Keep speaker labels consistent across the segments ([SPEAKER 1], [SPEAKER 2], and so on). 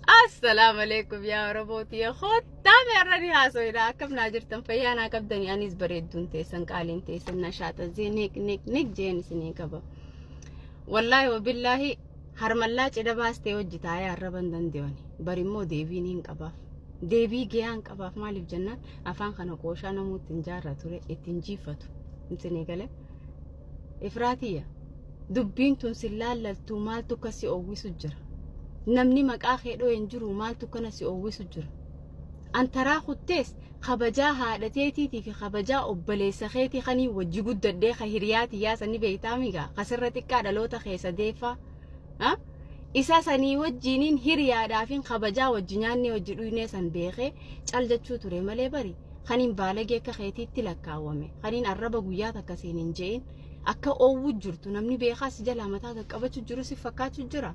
[SPEAKER 1] السلام عليكم يا ربوتي يا خود تامي الرني هاسو إذا كم ناجرتم فيانا كبدني أنيس بريد دون تيسن قالين تيسن نشاط زي نيك جين سنين كبا والله وبالله هرملاج إذا باس تيوجي تايا الربان دن ديوني بريمو ديبي نين كبا ديبي جيان كبا مالي بجنة أفان خانو كوشا نمو تنجارة توري اتنجيفتو انتني قلب إفراتية دبين تنسلال للتومال تكسي أوي سجر namni maqaa keedoo hin jiru maaltu kana si oowwisu jira antaraa khuttees khabajaa haadhateetii fi khabajaa obboleessa keetii khanii wajji guddadhee khahiriyaati yaa sani beeytaamiga qasirra xiqqaa dhaloota keessa deefaa isa sanii wajjiniin hiriyaadhaafin khabajaa wajji nyaanne wajji dhuynee san beekee cal jechuu ture malee bari khaniin baalagee akka keetiitti lakkaawwame khaniin arraba guyyaa takka seenin je'in akka oowwu jirtu namni beekaas jalaa mataa qaqqabachuu jiru si fakkaachuu jira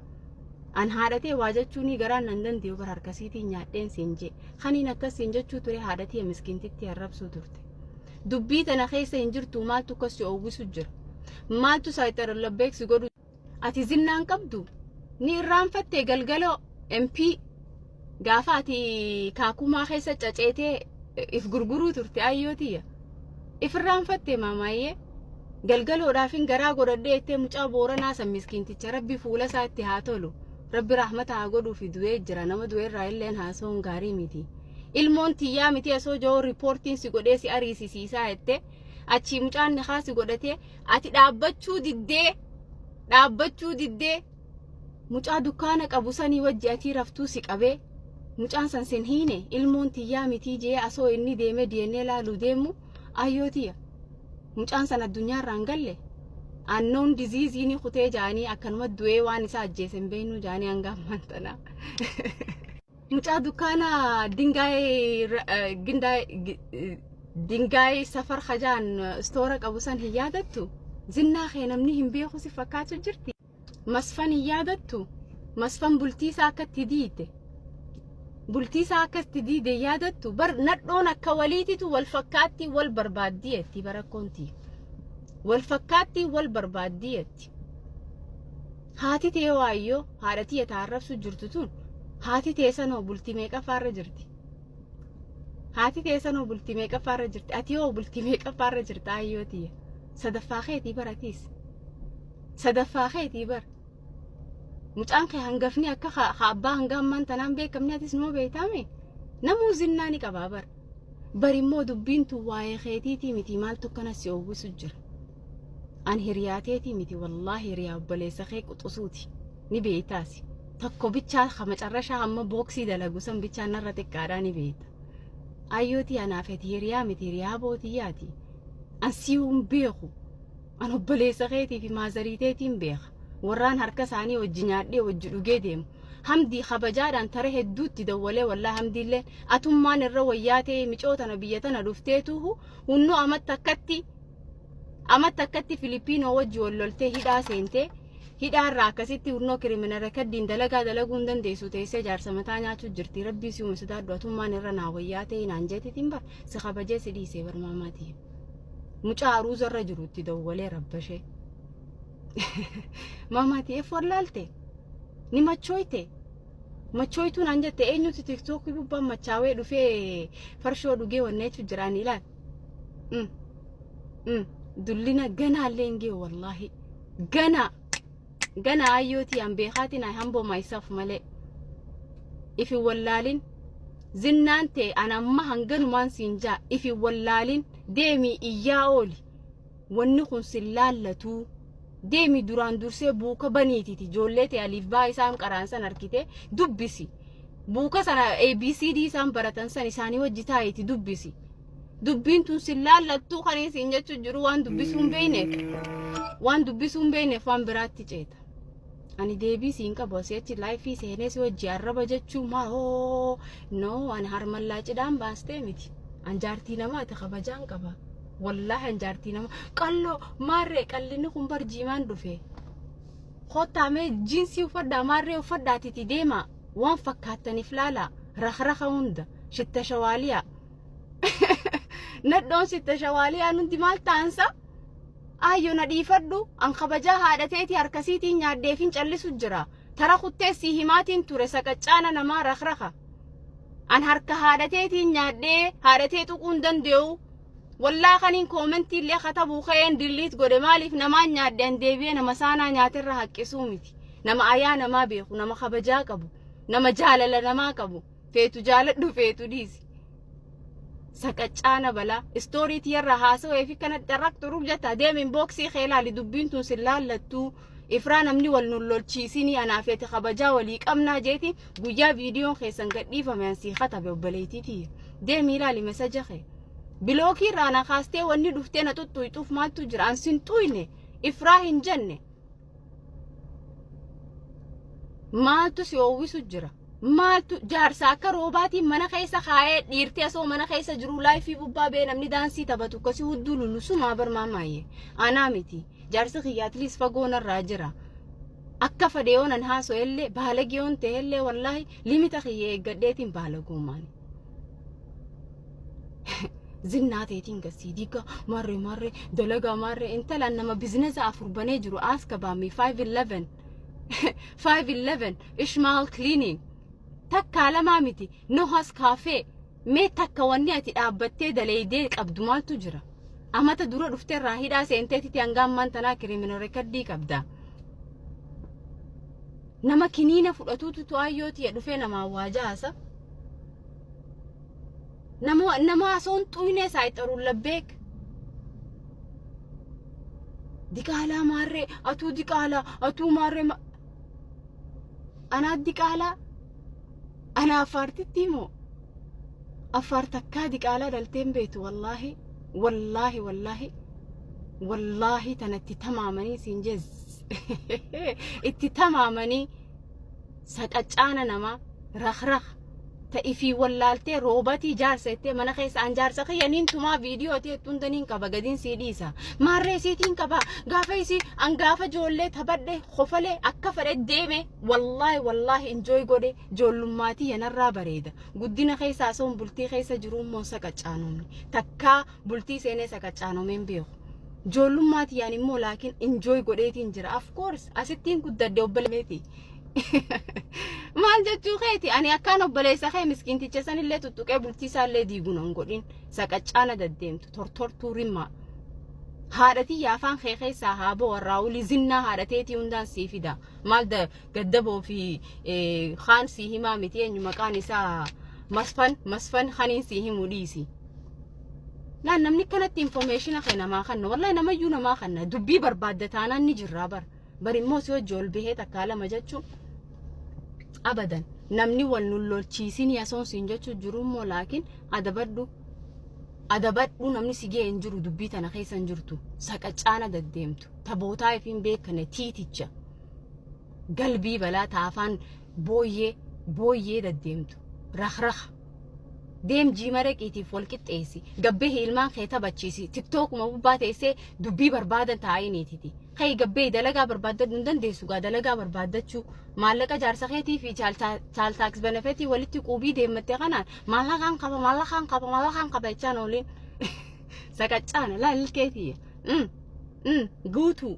[SPEAKER 1] an haadhatee waajachuni garaan nan dandeeyu bar harkasiitiin nyaadheen siinje khaniin akkas siinjechuu ture haadhatee miskintitti arrabsuu turte dubbii tana keessa hin jirtu maaltu kasi oowwisu jira maaltu saayitara labbeeksi godhu ati zinnaan qabdu ni irraanfattee galgaloo MP gaafa ati kaakumaa keessa caceetee if gurguruu turte ayyootiya if irraanfattee maamaayyee galgaloodhaafin garaa godhadhee ittee mucaa booranaa san miskinticha rabbi fuula isaatti haa tolu rabbi rahmata haa godhuu fi du'ee jira nama du'ee irraa illeen haasoon gaarii miti ilmoon tiyyaa miti asoo joo riipoortiin si godhee si ariisisiisaa jette achi mucaan niqaa si godhatee ati dhaabbachuu diddee mucaa dukkaana qabu sanii wajji ati raftuu si qabee mucaan san sin hiine ilmoon tiyyaa miti jee asoo inni deemee DNA laaluu deemu ayyootiya mucaan san addunyaarraan galle annoon diziizii kutee jaanii akkanuma du'ee waan isa ajjeesen beenu jaanii hanga amantana mucaa dukkaana dingaay safar khajaan stoora qabu san hin yaadattu zinnaa kee namni hin beeku si fakkaatu jirti masfan hin yaadattu masfan bultiisaa akkatti diite bultiisaa akkatti diide yaadattu bar nadhoon akka waliititu wal fakkaatti wal barbaaddiyetti barakkoontii wal fakkaatti wal barbaaddiyetti haati tee waayyoo haadhatii yataarrabsu jirtu tun haati tee sanoo bultii meeqa faarra jirti haati tee sanoo bultii meeqa faarra jirti ati yoo bultii meeqa faarra jirta ayyootiya sadaffaa keetii baratiis sadaffaa keetii bar mucaan kee hangafni akka abbaa hanga ammaan tanaan beekamni atis noo beeytaame namuu zinnaa ni qabaa bar barimmoo dubbiin tun waa'ee keetiitii miti maaltu kana si oowwisu jira an hiriyaateetii miti wallaahi hiriyaa obboleessa kee quxusuuti ni beeytaasi tokko bichaa macarrashaa hamma booksii dalagu san bichaa narra xiqqaadhaa ni beeyta ayyootii anaafeti hiriyaa miti hiriyaa bootiyyaati an si'uun beeku an obboleessa keetii fi maazariiteetiin beeka warraan harka isaanii wajji nyaadhee wajji dhugee deemu hamdii kabajaadhaan tara hedduutti dawwalee wallaa hamdiillee atummaan irra wayyaatee micootana biyya tana dhufteetuhu hunnu amatti akkatti Filipiinoo wajji walloltee hidhaa seentee hidhaa irraa akkasitti hunnoo kiriminara kaddiin dalagaa dalaguu hin dandeessu teessee jaarsa mataa nyaachuu jirti rabbii si uume sodaadhu atummaan irra naa wayyaatee hinaan jeetitiin bar si kabajee si dhiisee bar maamaatii mucaa aruuza irra jirutti dawwalee rabbashee maamaatii eefforlaalte ni machoytuun an jette eenyuti tiktookii gubbaan machaawee dhufee farshoo dhugee wanneechu jiraan ilaal dullina ganaallee hingee wallaahi gana ayyootii an beekaatiin I humble myself malee ifi wallaalin zinnaan ta'e an amma hanganumaan siin jaa ifi wallaalin deemii iyyaa ooli wanni kun sin laallatuu deemi duraan dursee buuka baniititi ijoollee ta'e aliif baa isaan qaraansan arkite dubbisi buuka sana ABCD isaan baratan san isaanii wajji taa'iti dubbisi dubbiin tun sin laallattuu kanii siin jechuu jiru waan dubbisuun beeyneef waan biraatti ceeta ani deebii siin qabu asiachi laayifii seenee si wajji arraba jechuu maa no ani harmallaacidhaan baastee miti an jaartii namaati kabajaan qaba wallahi an jaartii nama qalloo maarree qallinni kun barjiimaan dhufe khottaamee jiinsii uffadhaa maarree uffadhaatiti deema waan fakkaattaniif laala rakhrakha hunda shitta shawaaliyaa nadhoon shitta shawaaliyaa nuti maal taansa ayyo na dhiifadhu an kabajaa haadhateeti harkasiitiin nyaaddeefin callisu jira tara kuttee si himaatiin ture saqacaana namaa rakraka an harka haadhateetiin nyaadhee haadhatee tuquun danda'u wallaa kaniin koomentii illee katabuu ka'een dilliit godhe maaliif namaan nyaadheen deebi'ee nama saanaa nyaaterra haqqisuu miti nama ayaa namaa beeku nama kabajaa qabu nama jaalala namaa qabu feetu jaaladhu feetu dhiisi saqacaana bala stooriitii irra haasawee fi kana darraktu rujata deemin booksii keelaali dubbiin tun sillaallattuu ifraa namni wal nullolchiisini anaafeeti kabajaa walii qabnaa jeeti guyyaa viidiyoon keessan gadhiifame ansii katabe obbaleetiitii deemii ilaali mesaja kee bilookii irraa na kaastee wanni dhuftee na xuxxuyxuuf maaltu jira ansin xuyne ifraa hin jenne maaltu si oowwisu jira maaltu jaarsa akka roobaatiin mana keessa kaayee dhiirtee asoo mana keessa jiru laayifii bubbaa bee namni daansii taphatu akkasii hudduu lullusumaa barmaamaayyee anaa miti jaarsa kiyyaatiliis fagoonarraa jira akka fadheeyonan haasoo illee baalagiyoon ta'e illee wallaahi limita kiyya eeggadheetiin baalagummaani zinnaa teetiin gasii diiga marre dalagaa marre intalaan nama bizinesa afur banee jiru aaska baamii 511 ishmaal cleaning takkaa lamaa miti nohas kaafee mee takka wanni ati dhaabbattee daleeydee qabdu maaltu jira amata dura dhuftee irraa hidhaa seenteetiti hangaan mantanaa kiriminal reekoordii qabda nama kiniina fudhatuutu to'ayyooti dhufee nama waajaasa nama asoon xuyne saayixaruun labbeek diqaalaa maarree atuu diqaalaa atuu maarree anaa diqaalaa ana affaartitti himoo affaar takkaa diqaalaa dhalteen beetu wallaahi tanatti tamaamanii siin jees itti tamaamanii saqacaana nama rakrak ta'ifii wallaaltee roobatii jaarsa ittee mana keessa an jaarsa kiyyaniin tumaa viidiyoo ta'e tundaniin qaba gadiin sii dhiisa maarree siitiin qaba gaafa isii an gaafa joollee taphadhe qofalee akka fedhe deeme wallaahi enjoy godhe joollummaati yanarraa bareeda guddina keessa asoon bultii keessa jiru immoo saqacaanoomni takkaa bultii seenee saqacaanoomeen beeku joollummaati yaan immoo laakiin enjoy godheetiin jira of course asittiin guddadde obbaleeti maal jechuu keeti ani akkaan obbaleessa kee miskiinticha sanillee tuttuqee bultiisaallee diiguun hin godhin saqacaana daddeemtu tortortuu rimmaa haadhatii yaafaan kee keessaa haaboo warraa ulii zinnaa haadhateetii hundaan sii fida maal gaddaboo fi kaan sii himaa miti eenyu maqaan isaa masfan kaniin sii himuu dhiisi laan namni kanatti informaationa kee namaa kanna wallahi namayyuu namaa kanna dubbii barbaaddataanaan ni jirraa bar immoo si hojii ol bahee takkaa lama jechuun abadan namni wal nullolchiisini asoon siin jechuu jirummoo laakiin adabadhu namni si ga'e hin jiru dubbii tana keessa hin jirtu saqacaana daddeemtu tabootaa ifiin beekane tiiticha galbii balaa taafaan booyyee daddeemtu rakrak deem jiimareqiitiif wal qixxeessi gabbee ilmaan kee taphachiisi tiktookuma bubbaa teessee dubbii barbaadan taa'iniititi kay gabbee dalagaa barbaadachuu hin dandeessu gaa dalagaa barbaadachuu maallaqa jaarsa keetii fi chaaltaaks benefetii walitti quubii deemattee kanaan maallaqaan qaba jechaan ooliin saqacaana laalkeetii guutuu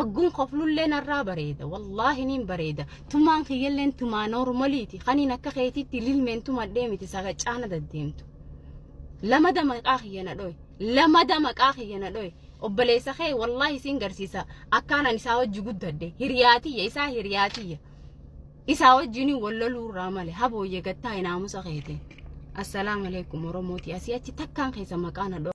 [SPEAKER 1] agguun qoflullee narraa bareeda wallaahi niin bareeda tumaan kiyyalleen tumaa noormaliiti kaniin akka keetiitti lilmeen tumadhee miti saqacaana daddeemtu lamada maqaa kiyyana dhoy obbaleessa kee wallaahi siin garsiisa akkaanan isaa wajji guddadde hiriyaatiyya isaa wajjini walloluurraa male habooyye gattaa inaamusa keeteen assalaamu alaikum oromooti asii achi takkaan keessa maqaana dhoy